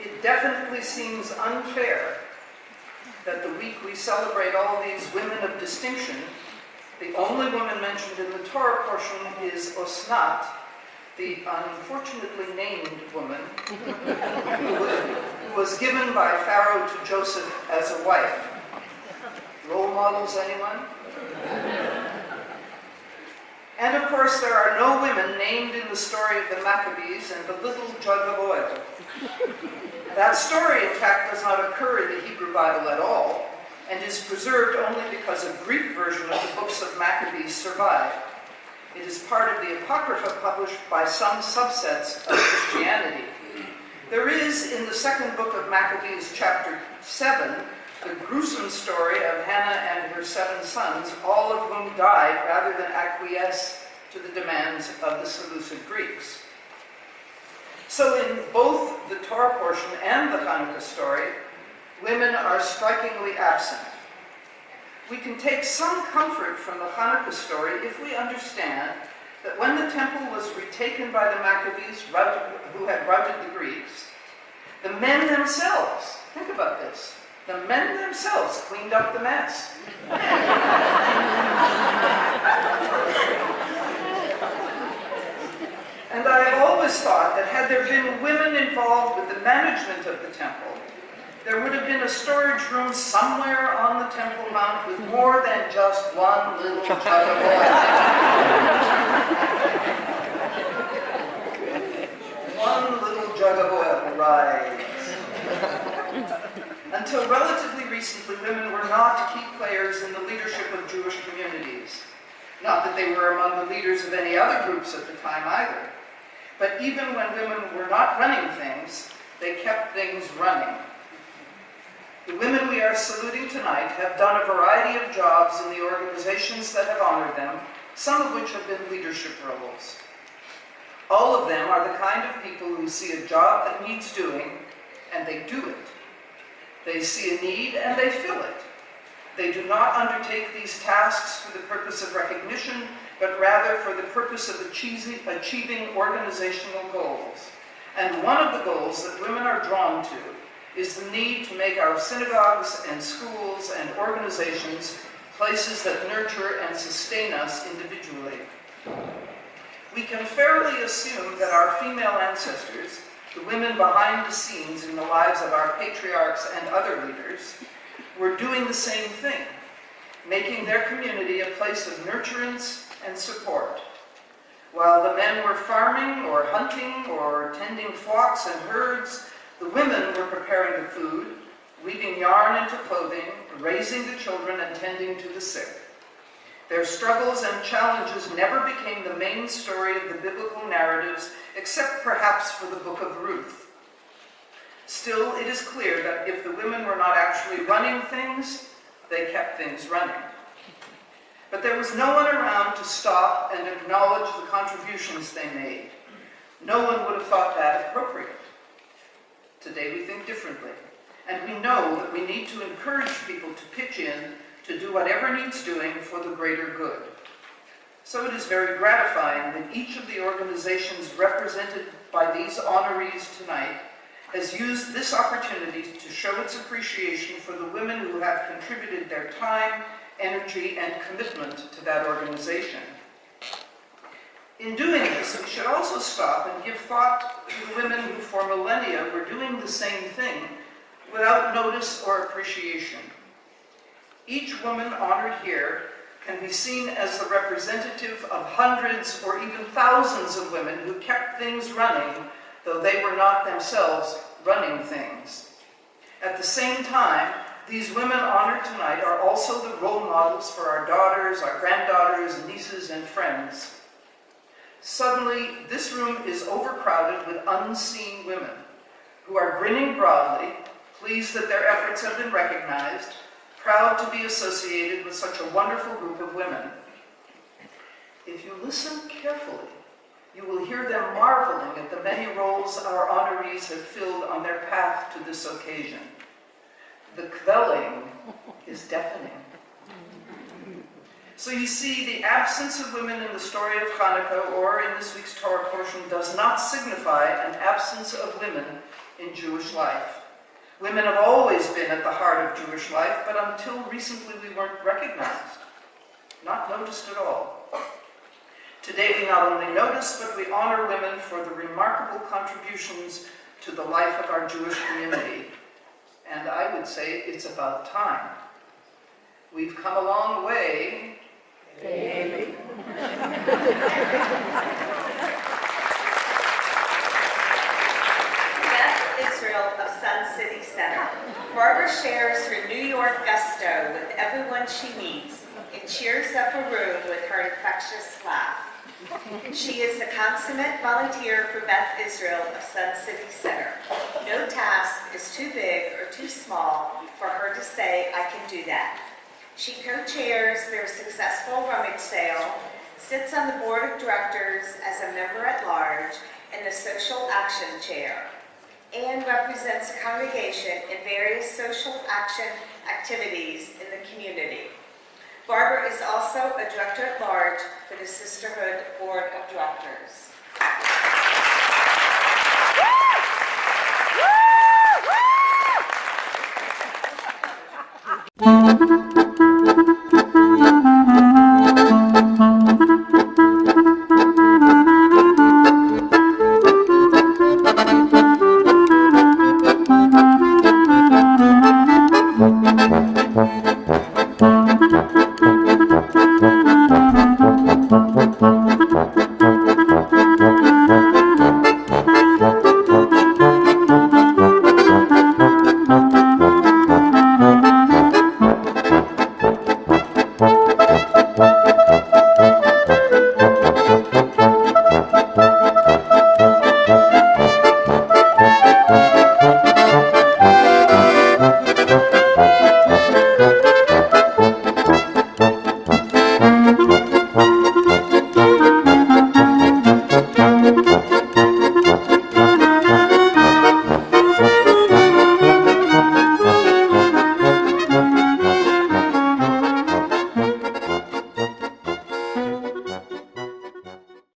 it definitely seems unfair that the week we celebrate all these women of distinction, the only woman mentioned in the Torah portion is Osnat, the unfortunately named woman who was given by Pharaoh to Joseph as a wife. Role models, anyone? And of course, there are no women named in the story of the Maccabees and the little jug of oil. That story, in fact, does not occur in the Hebrew Bible at all, and is preserved only because a Greek version of the books of Maccabees survived. It is part of the Apocrypha published by some subsets of Christianity. There is, in the second book of Maccabees, chapter 7, the gruesome story of Hannah and her 7 sons, all of whom died rather than acquiesce to the demands of the Seleucid Greeks. So in both the Torah portion and the Hanukkah story, women are strikingly absent. We can take some comfort from the Hanukkah story if we understand that when the temple was retaken by the Maccabees, who had routed the Greeks, the men themselves, think about this, the men themselves cleaned up the mess. And I have always thought that had there been women involved with the management of the temple, there would have been a storage room somewhere on the Temple Mount with more than just one little jug of oil. One little jug of oil, right. Until relatively recently, women were not key players in the leadership of Jewish communities. Not that they were among the leaders of any other groups at the time either. But even when women were not running things, they kept things running. The women we are saluting tonight have done a variety of jobs in the organizations that have honored them, some of which have been leadership roles. All of them are the kind of people who see a job that needs doing, and they do it. They see a need, and they fill it. They do not undertake these tasks for the purpose of recognition, but rather for the purpose of achieving organizational goals. And one of the goals that women are drawn to is the need to make our synagogues and schools and organizations places that nurture and sustain us individually. We can fairly assume that our female ancestors, the women behind the scenes in the lives of our patriarchs and other leaders, were doing the same thing, making their community a place of nurturance and support. While the men were farming or hunting or tending flocks and herds, the women were preparing the food, weaving yarn into clothing, raising the children, and tending to the sick. Their struggles and challenges never became the main story of the biblical narratives, except perhaps for the book of Ruth. Still, it is clear that if the women were not actually running things, they kept things running. But there was no one around to stop and acknowledge the contributions they made. No one would have thought that appropriate. Today we think differently, and we know that we need to encourage people to pitch in to do whatever needs doing for the greater good. So it is very gratifying that each of the organizations represented by these honorees tonight has used this opportunity to show its appreciation for the women who have contributed their time, energy, and commitment to that organization. In doing this, we should also stop and give thought to the women who for millennia were doing the same thing without notice or appreciation. Each woman honored here can be seen as the representative of hundreds or even thousands of women who kept things running, though they were not themselves running things. At the same time, these women honored tonight are also the role models for our daughters, our granddaughters, nieces, and friends. Suddenly, this room is overcrowded with unseen women who are grinning broadly, pleased that their efforts have been recognized, proud to be associated with such a wonderful group of women. If you listen carefully, you will hear them marveling at the many roles our honorees have filled on their path to this occasion. The quelling is deafening. So you see, the absence of women in the story of Hanukkah or in this week's Torah portion does not signify an absence of women in Jewish life. Women have always been at the heart of Jewish life, but until recently we weren't recognized, not noticed at all. Today we not only notice, but we honor women for the remarkable contributions to the life of our Jewish community. And I would say it's about time. We've come a long way. Beth Israel of Sun City Center. Barbara shares her New York gusto with everyone she meets and cheers up a room with her infectious laugh. She is a consummate volunteer for Beth Israel of Sun City Center. No task is too big or too small for her to say, I can do that. She co-chairs their successful rummage sale, sits on the board of directors as a member at large and the social action chair, and represents the congregation in various social action activities in the community. Barbara is also a director at large for the Sisterhood Board of Directors.